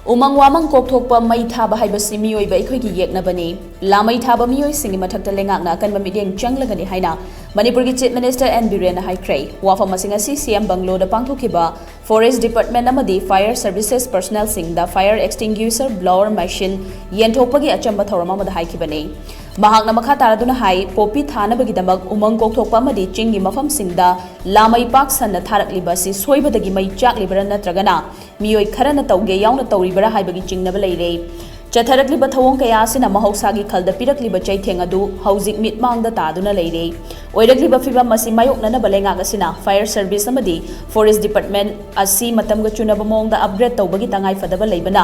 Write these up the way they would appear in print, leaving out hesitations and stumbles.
Umang wamang kokthokpa mai thaba haibasi miyoi ba ikhoi gi yeknabani lamai thaba miyoi singi mathakta lengakna Akanba Mityeng Changlagani haina Manipur gi Chief Minister N Biren haikrei wafam asinga CM Banglo da pangthokiba Forest Department amadi Fire Services personnel singda fire extinguisher blower machine yenthokpagi achamba thorama amada haikibani mahakna makha taraduna hai popi thanabagi damak umang kokthokpa amadi chingi mafam singda lamai pak sanna tharakliba si soibadagi mai chaklibara natragana miyoi kharana tauge yauna tauribara haibagi chingnaba leire Chatharakliba thawong kaya asina mahawsagi khalda pirakliba chaitheng adu hawjik mitmangda taduna leire oirakliba fibam asi mayoknana balengak asina fire service amadi forest department asi matamga chunaba mongda upgrade tawbagi tangai fadaba leibana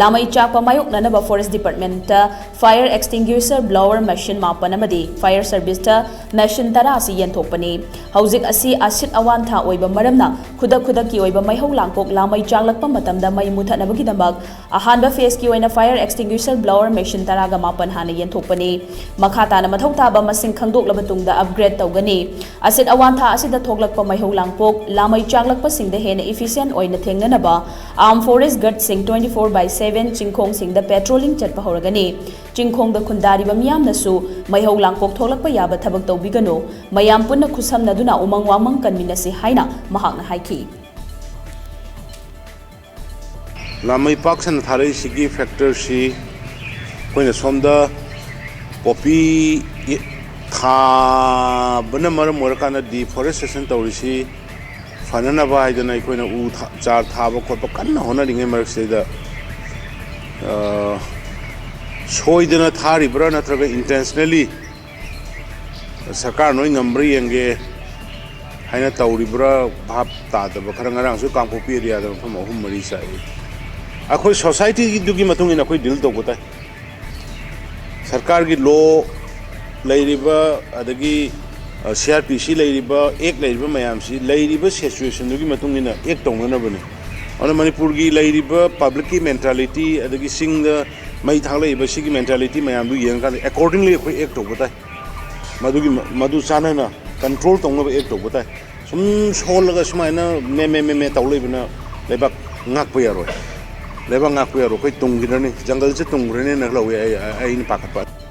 lamai chakpa mayoknana ba forest department ta fire extinguisher blower machine mapan amadi fire service ta machine tara asi yenthokpani hawjik asi asit awantha oiba maramna khudak ki oiba maihau langkok lamai chaklakpa matamda mai muthanabagi damak ahanba phase ki oina fire extinguisher blower machine taraga mapan hana yenthokpani makhata na mathau taba masing khangdoklaba tungda upgrade tawgani asit awantha asida thoklakpa maihau langpok lamai chaklakpa singda hena efficient oina thengnanaba arm forest guard sing 24/7 chingkhong singda patrolling chatpa horagani chingkhong da khundari ba miyam nasu maihau langpok thoklakpa yaba thabak tawbigano mayam punna khusamnaduna umang wamang kanminasi haina mahakna haiki Lamai Paksan Thari Sigi Factor Si Koina Somda Popi Tha Banamara Morakana deforestation Taurisi Fanana Vaidana Koina U Char Thaba Kopa Kana honoring Emerse the Soidana Thari Brana Traga intentionally Sakar knowing Ambri and Gay Haina Tauribra Hap Tata Bakaranga so Kampopi area from Marisa. अखोई society की दुगी मतुंग इन अखोई दिल तो होता है सरकार की law लेरिबा अदगी CRPC लेरिबा एक लेरिबा मयामसी लेरिबा सिचुएशन दुगी मतुंग इन एक तोंगना बने और मणिपुर की लेरिबा पब्लिक की मेंटालिटी अदगी सिंग द मई थांगले इबसी की मेंटालिटी मयाम दु यंग का अकॉर्डिंगली अखोई एक तो होता है मधु चाना ना कंट्रोल तोंगना एक तो होता है सुम सोल लगा सुमाइना मे तौले बना लेबा ngak pu yaro leba ngak pu yaro koi tung girani jungle che tung grene na lawe ai ni pakat